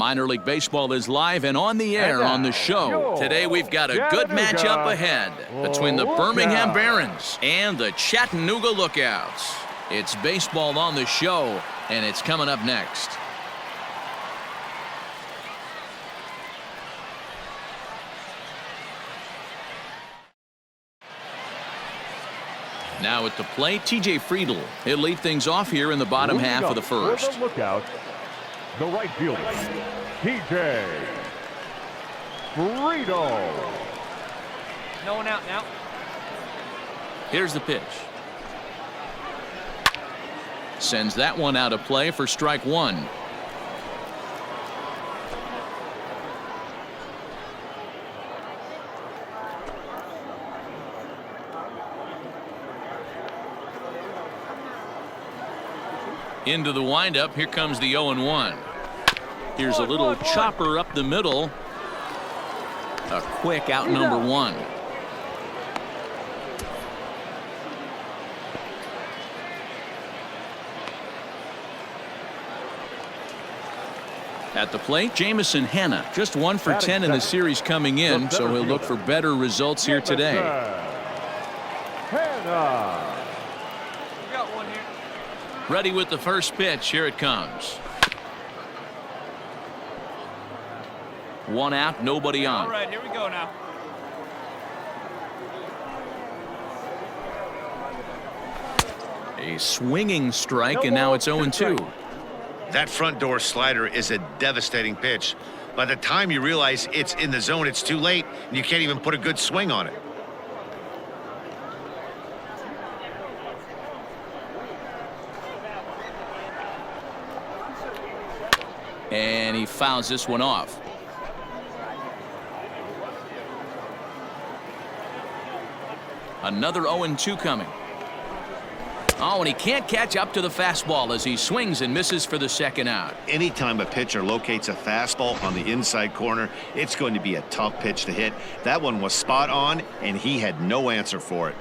Minor League Baseball is live and on the air on the show. Today we've got a good matchup ahead between the Birmingham Barons and the Chattanooga Lookouts. It's baseball on the show, and it's coming up next. Now at the plate, T.J. Friedl. He'll lead things off here in the bottom half of the first. Lookout, the right fielder, T.J. Friedl. No one out now. Here's the pitch. Sends that one out of play for strike one. Into the windup. Here comes the 0-1. Here's a little chopper up the middle. A quick out number one. At the plate, Jamison Hanna. Just 1 for 10 in the series coming in, so he'll look for better results here today. Hanna. Ready with the first pitch. Here it comes. One out, nobody on. All right, here we go now. A swinging strike, and now it's 0-2. That front door slider is a devastating pitch. By the time you realize it's in the zone, it's too late, and you can't even put a good swing on it. And he fouls this one off. Another 0-2 coming. Oh, and he can't catch up to the fastball as he swings and misses for the second out. Anytime a pitcher locates a fastball on the inside corner, it's going to be a tough pitch to hit. That one was spot on, and he had no answer for it.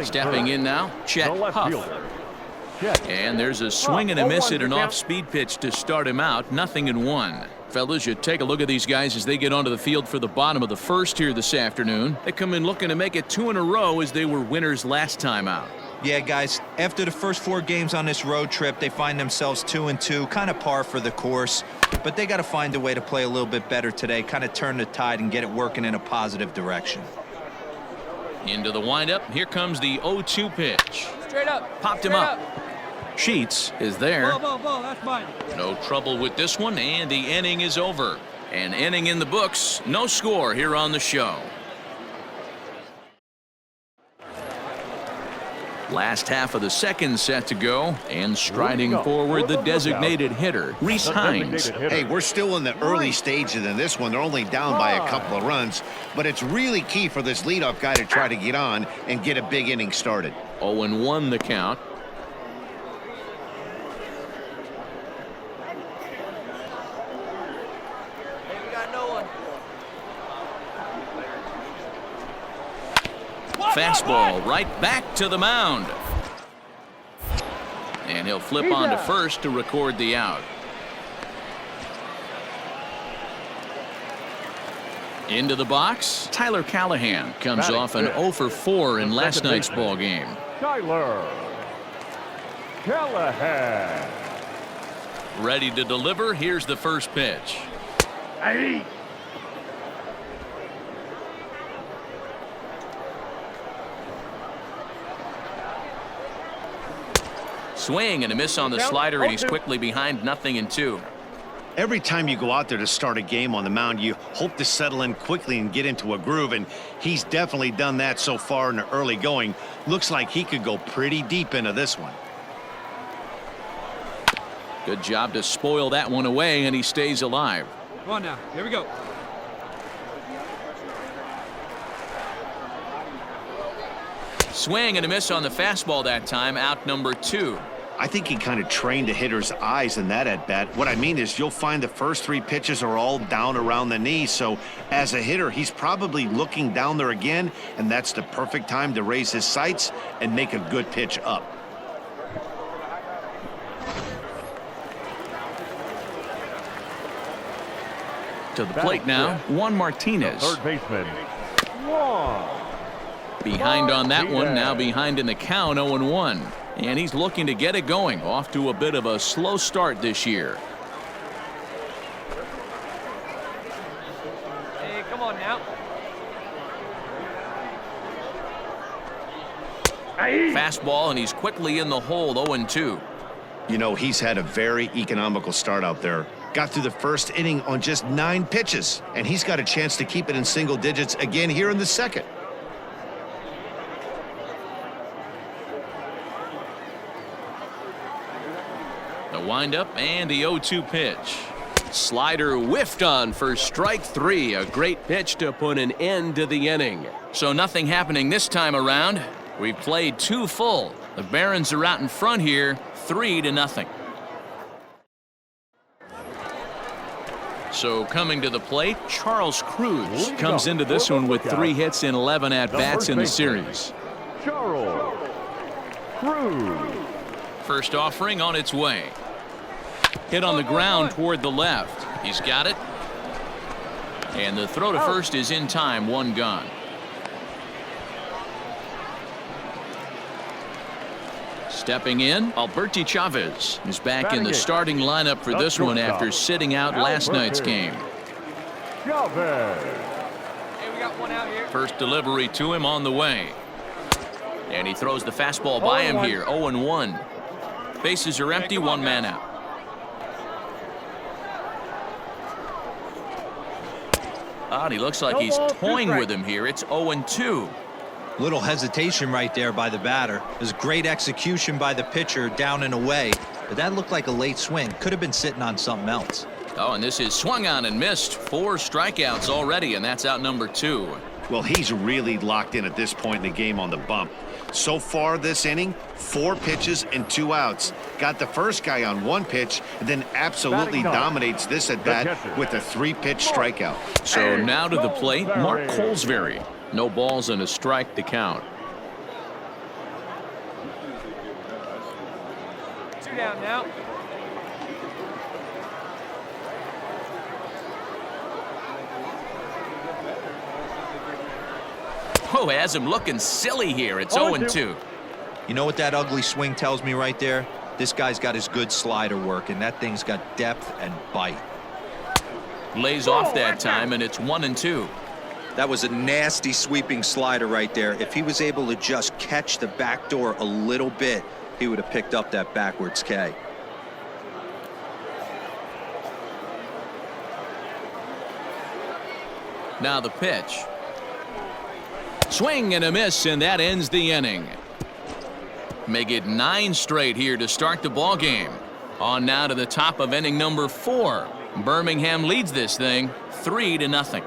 Stepping in now, Chet Huff. And there's a swing and a miss at an off-speed pitch to start him out. 0-1. Fellas, you take a look at these guys as they get onto the field for the bottom of the first here this afternoon. They come in looking to make it 2 in a row as they were winners last time out. Yeah, guys, after the first 4 games on this road trip, they find themselves 2-2, kind of par for the course. But they got to find a way to play a little bit better today, kind of turn the tide and get it working in a positive direction. Into the windup. Here comes the 0-2 pitch. Straight up. Popped him up. Sheets is there. Ball, that's mine. No trouble with this one, and the inning is over. An inning in the books. No score here on the show. Last half of the second set to go, and striding forward the designated hitter, Reese Hines. Hey, we're still in the early stages in this one. They're only down by a couple of runs, but it's really key for this leadoff guy to try to get on and get a big inning started. 0-1 the count. Hey, we got no one. Fastball right back to the mound. And he'll flip on to first to record the out. Into the box, Tyler Callahan comes off an 0 for 4 in last night's ball game. Tyler Callahan. Ready to deliver. Here's the first pitch. Hey. Swing and a miss on the slider, and he's quickly behind 0-2. Every time you go out there to start a game on the mound, you hope to settle in quickly and get into a groove, and he's definitely done that so far in the early going. Looks like he could go pretty deep into this one. Good job to spoil that one away, and he stays alive. Come on now. Here we go. Swing and a miss on the fastball that time, out number 2. I think he kind of trained the hitter's eyes in that at-bat. What I mean is you'll find the first 3 pitches are all down around the knee. So as a hitter, he's probably looking down there again, and that's the perfect time to raise his sights and make a good pitch up. To the plate now, Juan Martinez. Third baseman, Juan. Behind on that one, now behind in the count, 0-1. And he's looking to get it going. Off to a bit of a slow start this year. Hey, come on now. Fastball, and he's quickly in the hole, 0-2. You know, he's had a very economical start out there. Got through the first inning on just 9 pitches, and he's got a chance to keep it in single digits again here in the second. The windup and the 0-2 pitch. Slider whiffed on for strike 3. A great pitch to put an end to the inning. So nothing happening this time around. We've played 2 full. The Barons are out in front here, 3-0. So coming to the plate, Charles Cruz comes into this one with 3 hits and 11 at-bats in the series. Charles Cruz. First offering on its way. Hit on the ground toward the left. He's got it. And the throw to first is in time, 1 gone. Stepping in, Alberti Chavez is back in the starting lineup for this one after sitting out last night's game. Chavez. Hey, we got one out here. First delivery to him on the way. And he throws the fastball by him here, 0-1. Bases are empty, 1 man out. And he looks like he's toying with him here. It's 0-2. Little hesitation right there by the batter. It was great execution by the pitcher down and away, but that looked like a late swing. Could have been sitting on something else. Oh, and this is swung on and missed. 4 strikeouts already, and that's out number 2. Well, he's really locked in at this point in the game on the bump. So far this inning, 4 pitches and 2 outs. Got the first guy on 1 pitch, and then absolutely dominates this at bat with a 3-pitch strikeout. So now to the plate, Mark Colesbury. No balls and a strike to count. 2 down now. Oh, has him looking silly here. It's 0-2. You know what that ugly swing tells me right there? This guy's got his good slider work, and that thing's got depth and bite. Lays off that time, and it's 1-2. That was a nasty sweeping slider right there. If he was able to just catch the back door a little bit, he would have picked up that backwards K. Now the pitch. Swing and a miss, and that ends the inning. Make it 9 straight here to start the ball game. On now to the top of inning number 4. Birmingham leads this thing 3-0.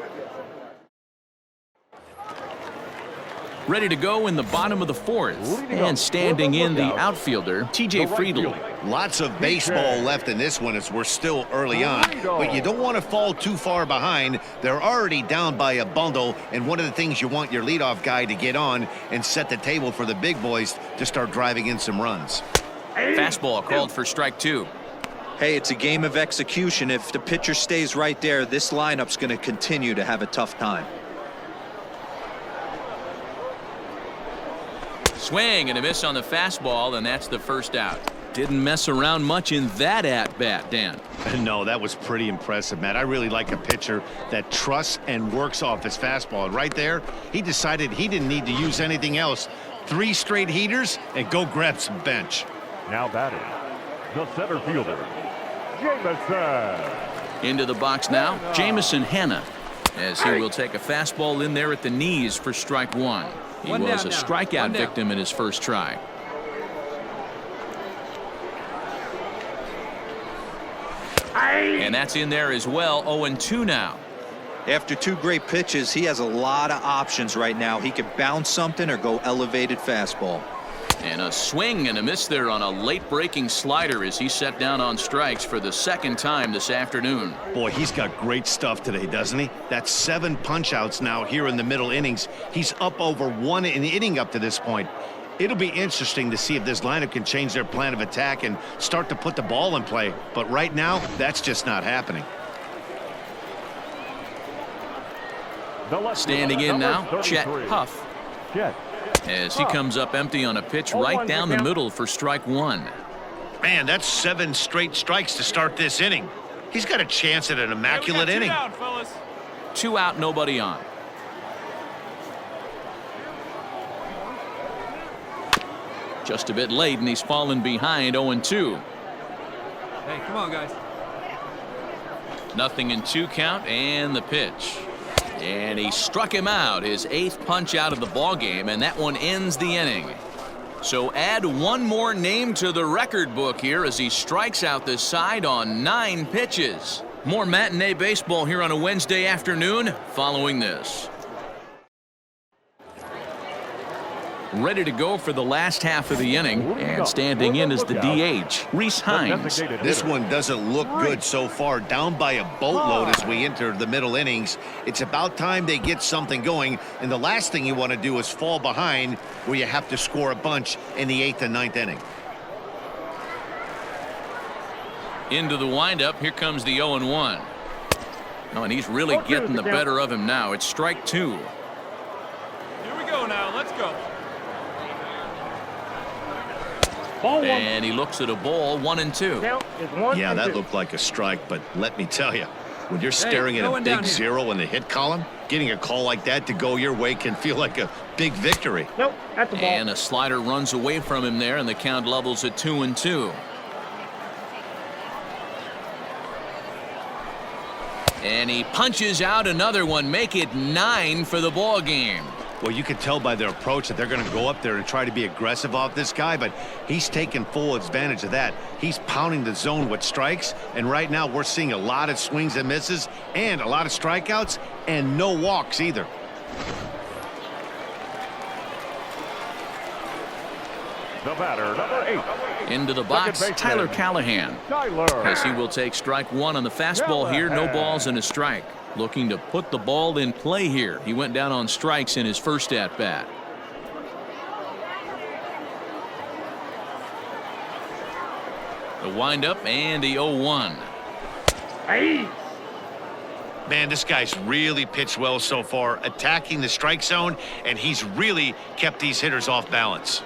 Ready to go in the bottom of the 4th. And standing in the outfielder, T.J. Friedl. Lots of baseball left in this one as we're still early on. But you don't want to fall too far behind. They're already down by a bundle. And one of the things you want your leadoff guy to get on and set the table for the big boys to start driving in some runs. Fastball called for strike 2. Hey, it's a game of execution. If the pitcher stays right there, this lineup's going to continue to have a tough time. Swing and a miss on the fastball, and that's the first out. Didn't mess around much in that at-bat, Dan. No, that was pretty impressive, Matt. I really like a pitcher that trusts and works off his fastball. And right there, he decided he didn't need to use anything else. 3 straight heaters and go grab some bench. Now batting, the center fielder, Jameson. Into the box now, Jamison Hanna, as he will take a fastball in there at the knees for strike 1. He was a strikeout victim in his first try. And that's in there as well. 0-2 now. After 2 great pitches, he has a lot of options right now. He could bounce something or go elevated fastball. And a swing and a miss there on a late breaking slider as he set down on strikes for the second time this afternoon. Boy, he's got great stuff today, doesn't he? That's 7 punch-outs now here in the middle innings. He's up over 1 an inning up to this point. It'll be interesting to see if this lineup can change their plan of attack and start to put the ball in play. But right now, that's just not happening. Standing in now, Chet Huff. Chet. As he comes up empty on a pitch right down the middle for strike 1. Man, that's 7 straight strikes to start this inning. He's got a chance at an immaculate inning. Down, fellas. 2 out, nobody on. Just a bit late, and he's fallen behind 0-2. Hey, come on, guys. Nothing in 2 count, and the pitch. And he struck him out, his 8th punch out of the ball game, and that one ends the inning. So add 1 more name to the record book here as he strikes out this side on 9 pitches. More matinee baseball here on a Wednesday afternoon following this. Ready to go for the last half of the inning, and standing in is the DH, Reese Hines. This one doesn't look good so far, down by a boatload as we enter the middle innings. It's about time they get something going, and the last thing you want to do is fall behind where you have to score a bunch in the 8th and 9th inning. Into the windup, here comes the 0-1. Oh, and he's really getting the better of him now. It's strike 2. Here we go now. Let's go. And he looks at a ball, 1-2. Yeah, that looked like a strike, but let me tell you, when you're staring at a big 0 in the hit column, getting a call like that to go your way can feel like a big victory. And a slider runs away from him there, and the count levels at 2-2. And he punches out another one, make it 9 for the ball game. Well, you can tell by their approach that they're going to go up there and try to be aggressive off this guy, but he's taking full advantage of that. He's pounding the zone with strikes, and right now we're seeing a lot of swings and misses and a lot of strikeouts and no walks either. The batter, number 8. Into the box, Tyler Callahan. As he will take strike 1 on the fastball here, no balls and a strike. Looking to put the ball in play here. He went down on strikes in his first at-bat. The windup and the 0-1. Man, this guy's really pitched well so far, attacking the strike zone, and he's really kept these hitters off balance.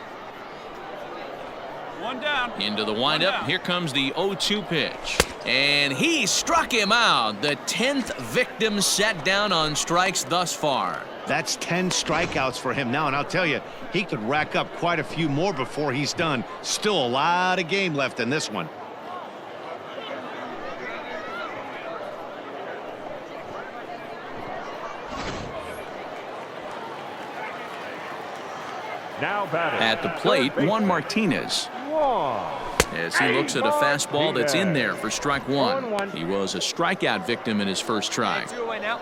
1 down. Into the windup. Here comes the 0-2 pitch. And he struck him out. The 10th victim set down on strikes thus far. That's 10 strikeouts for him now, and I'll tell you, he could rack up quite a few more before he's done. Still a lot of game left in this one. Now batting. At the plate, Juan Martinez. As he looks at a fastball that's in there for strike 1. He was a strikeout victim in his first try. 2 away now.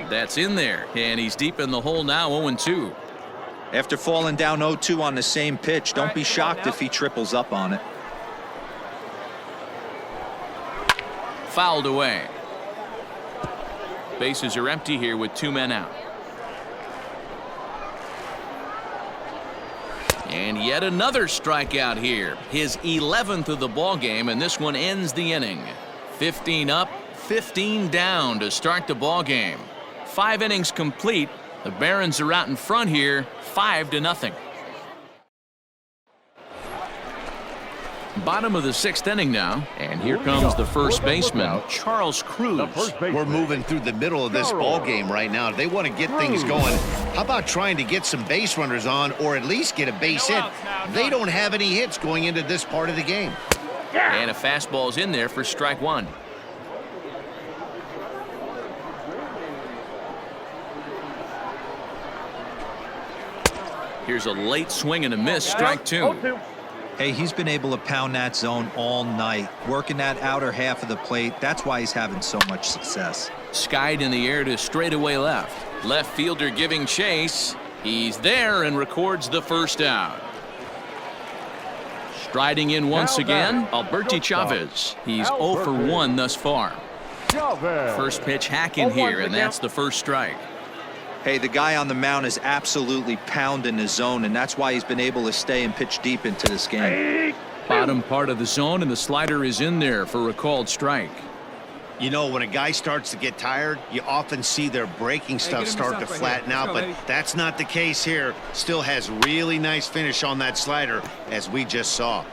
That's in there, and he's deep in the hole now, 0-2. After falling down 0-2 on the same pitch, don't be shocked if he triples up on it. Fouled away. Bases are empty here with 2 men out. And yet another strikeout here. His 11th of the ball game, and this one ends the inning. 15 up, 15 down to start the ball game. 5 innings complete. The Barons are out in front here, 5-0. Bottom of the 6th inning now, and here comes the first baseman, Charles Cruz. We're moving through the middle of this ball game right now. They want to get things going. How about trying to get some base runners on, or at least get a base hit? They don't have any hits going into this part of the game. And a fastball's in there for strike 1. Here's a late swing and a miss, strike 2. Hey, he's been able to pound that zone all night, working that outer half of the plate. That's why he's having so much success. Skied in the air to straightaway left. Left fielder giving chase. He's there and records the first out. Striding in once again, Alberti Chavez. He's 0 for 1 thus far. First pitch hack in here, and that's the first strike. Hey, the guy on the mound is absolutely pounding the zone, and that's why he's been able to stay and pitch deep into this game. Bottom part of the zone, and the slider is in there for a called strike. You know, when a guy starts to get tired, you often see their breaking stuff start to flatten out, but that's not the case here. Still has really nice finish on that slider, as we just saw.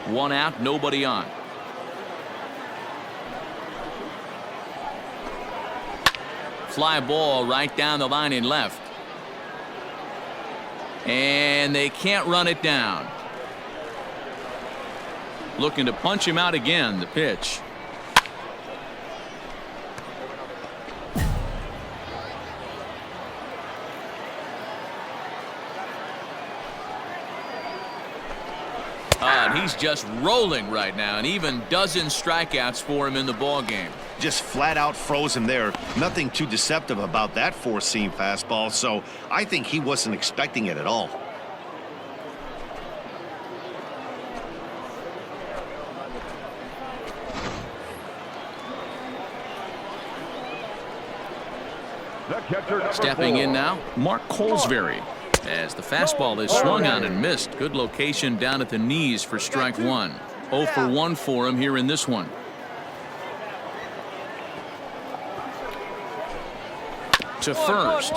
1 out, nobody on. Fly ball right down the line in left. And they can't run it down. Looking to punch him out again, the pitch. And he's just rolling right now, and even dozens strikeouts for him in the ball game. Just flat out froze him there. Nothing too deceptive about that four-seam fastball, so I think he wasn't expecting it at all. Stepping in now, Mark Colesbury. As the fastball is swung on and missed. Good location down at the knees for strike 1. 0 for 1 for him here in this one. To first.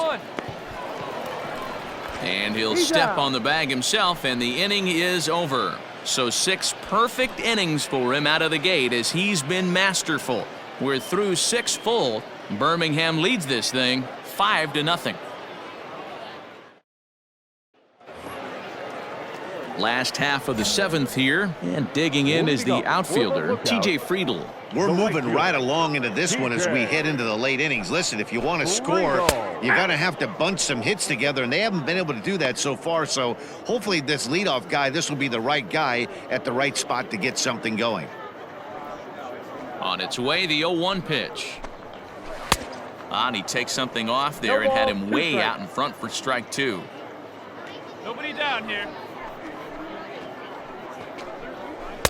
And he'll step on the bag himself, and the inning is over. So 6 perfect innings for him out of the gate as he's been masterful. We're through 6 full. Birmingham leads this thing 5-0. Last half of the 7th here, and digging in is the outfielder, T.J. Friedl. We're moving right along into this one as we head into the late innings. Listen, if you want to score, you're going to have to bunch some hits together, and they haven't been able to do that so far. So hopefully this leadoff guy, this will be the right guy at the right spot to get something going. On its way, the 0-1 pitch. And he takes something off there and had him way out in front for strike 2. Nobody down here.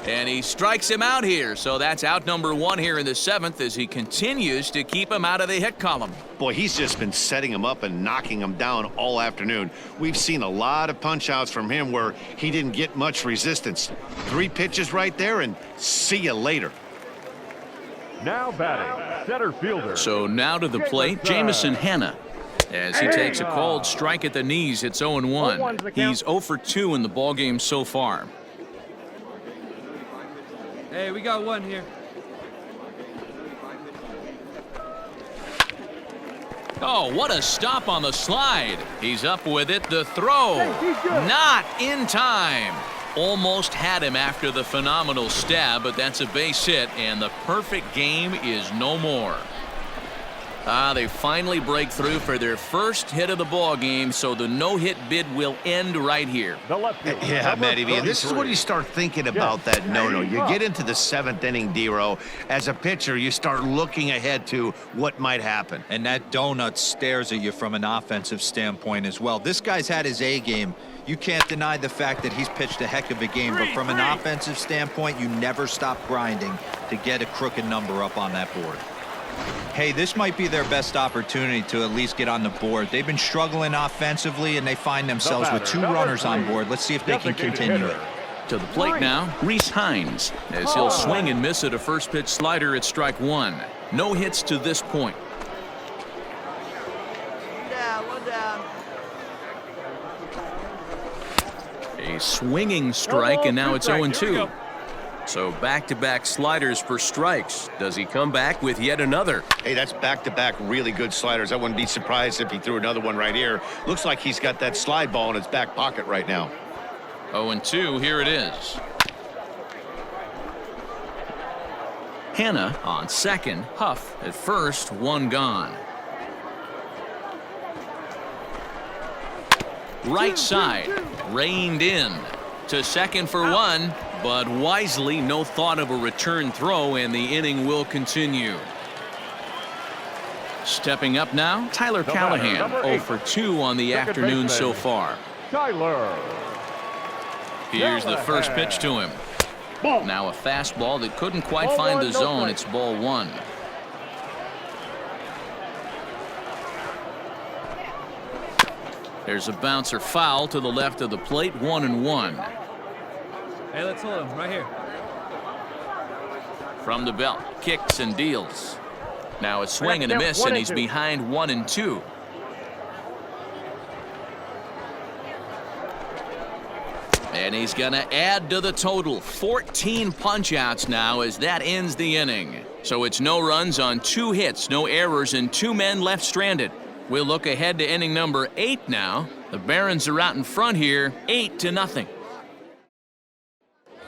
And he strikes him out here, so that's out number 1 here in the 7th as he continues to keep him out of the hit column. Boy, he's just been setting him up and knocking him down all afternoon. We've seen a lot of punch-outs from him where he didn't get much resistance. 3 pitches right there, and see you later. Now batting, center fielder. So now to the plate, Jamison Hanna. As he takes a called strike at the knees, it's 0-1. He's 0 for 2 in the ballgame so far. Hey, we got 1 here. Oh, what a stop on the slide. He's up with it. The throw. Not in time. Almost had him after the phenomenal stab, but that's a base hit, and the perfect game is no more. They finally break through for their first hit of the ball game, so the no-hit bid will end right here. Yeah, Matty V, this is when you start thinking about that no-no. You get into the 7th inning, D-Row. As a pitcher, you start looking ahead to what might happen. And that donut stares at you from an offensive standpoint as well. This guy's had his A game. You can't deny the fact that he's pitched a heck of a game, but from an offensive standpoint, you never stop grinding to get a crooked number up on that board. Hey, this might be their best opportunity to at least get on the board. They've been struggling offensively, and they find themselves with 2 runners on board. Let's see if they can continue it. To the plate now, Reese Hines, as he'll swing and miss at a first pitch slider at strike 1. No hits to this point. One down. A swinging strike, and now it's 0-2. So back-to-back sliders for strikes. Does he come back with yet another? Hey, that's back-to-back really good sliders. I wouldn't be surprised if he threw another one right here. Looks like he's got that slide ball in his back pocket right now. 0-2, here it is. Hanna on second, Huff at first, 1 gone. Right side, reined in. To second for one, but wisely, no thought of a return throw, and the inning will continue. Stepping up now, Tyler Callahan, 0 for 2 on the afternoon so far. Tyler. Here's the first pitch to him. Now a fastball that couldn't quite find the zone. It's ball 1. There's a bouncer foul to the left of the plate, 1-1. Hey, let's hold him right here. From the belt, kicks and deals. Now a swing and a miss, and he's behind 1-2. And he's going to add to the total. 14 punch-outs now as that ends the inning. So it's no runs on 2 hits, no errors, and 2 men left stranded. We'll look ahead to inning number 8 now. The Barons are out in front here, 8-0.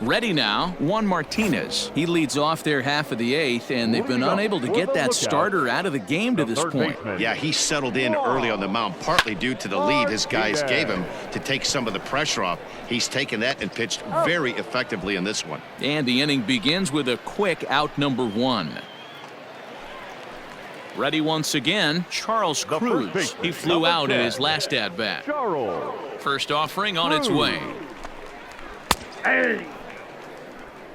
Ready now, Juan Martinez. He leads off their half of the 8th, and they've been unable to get that starter out of the game to this point. Yeah, he settled in early on the mound, partly due to the lead his guys gave him to take some of the pressure off. He's taken that and pitched very effectively in this one. And the inning begins with a quick out number 1. Ready once again, Charles Cruz. He flew out in his last at-bat. First offering on its way.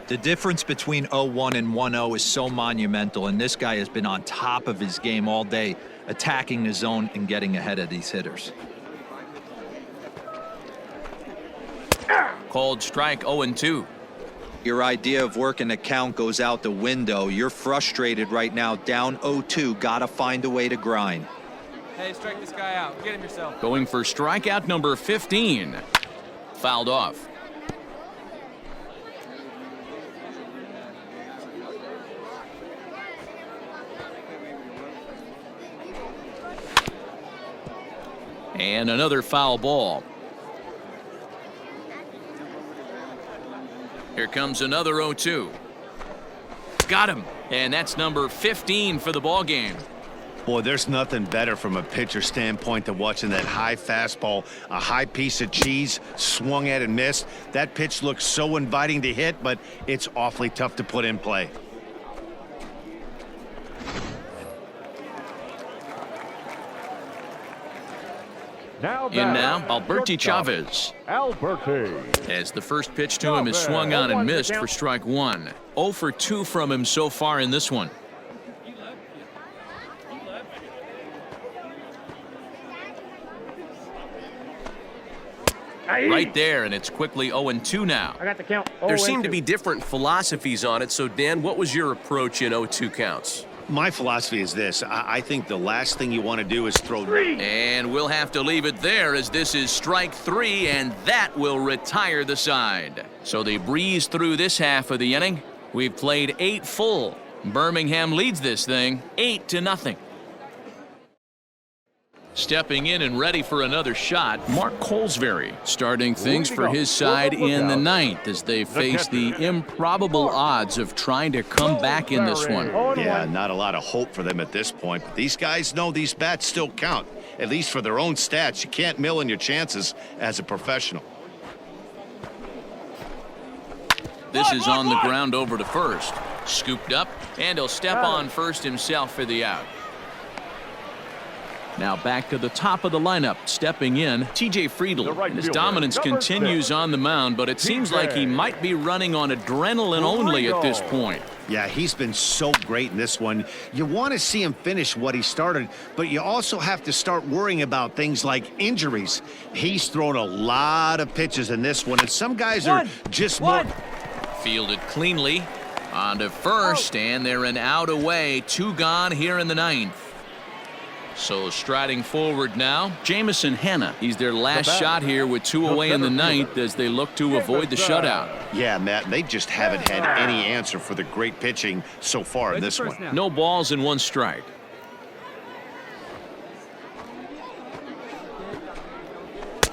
The difference between 0-1 and 1-0 is so monumental, and this guy has been on top of his game all day, attacking the zone and getting ahead of these hitters. Called strike, 0-2. Your idea of working the count goes out the window. You're frustrated right now, down 0-2. Gotta find a way to grind. Hey, strike this guy out. Get him yourself. Going for strikeout number 15. Fouled off. And another foul ball. Here comes another 0-2. Got him. And that's number 15 for the ball game. Boy, there's nothing better from a pitcher standpoint than watching that high fastball, a high piece of cheese, swung at and missed. That pitch looks so inviting to hit, but it's awfully tough to put in play. In now, Alberti Chavez. As the first pitch to him is swung on and missed for strike 1. 0 for 2 from him so far in this one. Right there, and it's quickly 0-2 now. I got the count. There seem to be different philosophies on it. So, Dan, what was your approach in 0-2 counts? My philosophy is this. I think the last thing you want to do is throw. And we'll have to leave it there as this is strike 3, and that will retire the side. So they breeze through this half of the inning. We've played 8 full. Birmingham leads this thing 8-0. Stepping in and ready for another shot, Mark Colesbury starting things for his side in the 9th as they face the improbable odds of trying to come back in this one. Yeah, not a lot of hope for them at this point, but these guys know these bats still count, at least for their own stats. You can't mill in your chances as a professional. This is on the ground over to first. Scooped up, and he'll step on first himself for the out. Now back to the top of the lineup, stepping in, T.J. Friedl. And his dominance continues on the mound, but it seems like he might be running on adrenaline only at this point. Yeah, he's been so great in this one. You want to see him finish what he started, but you also have to start worrying about things like injuries. He's thrown a lot of pitches in this one, and some guys are just more... Fielded cleanly, on to first, and they're an out away. 2 gone here in the 9th. So striding forward now, Jamison Hanna. He's their last shot here with 2 away in the 9th as they look to avoid the shutout. Yeah, Matt, they just haven't had any answer for the great pitching so far in this one. No balls and 1 strike.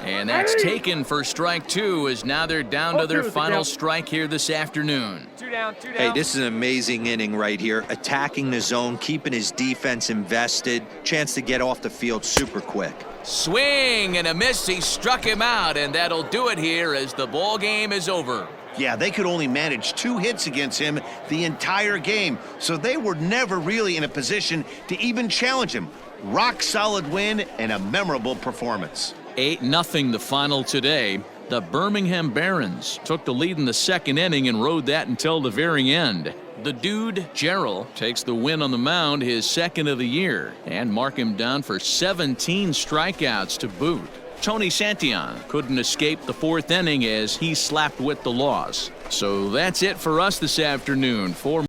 And that's taken for strike 2, as now they're down to their final strike here this afternoon. 2 down, 2 down. Hey, this is an amazing inning right here. Attacking the zone, keeping his defense invested. Chance to get off the field super quick. Swing and a miss. He struck him out, and that'll do it here as the ball game is over. Yeah, they could only manage 2 hits against him the entire game, so they were never really in a position to even challenge him. Rock solid win and a memorable performance. 8-0 the final today. The Birmingham Barons took the lead in the second inning and rode that until the very end. The dude, Gerald, takes the win on the mound, his second of the year, and mark him down for 17 strikeouts to boot. Tony Santillan couldn't escape the 4th inning as he slapped with the loss. So that's it for us this afternoon. For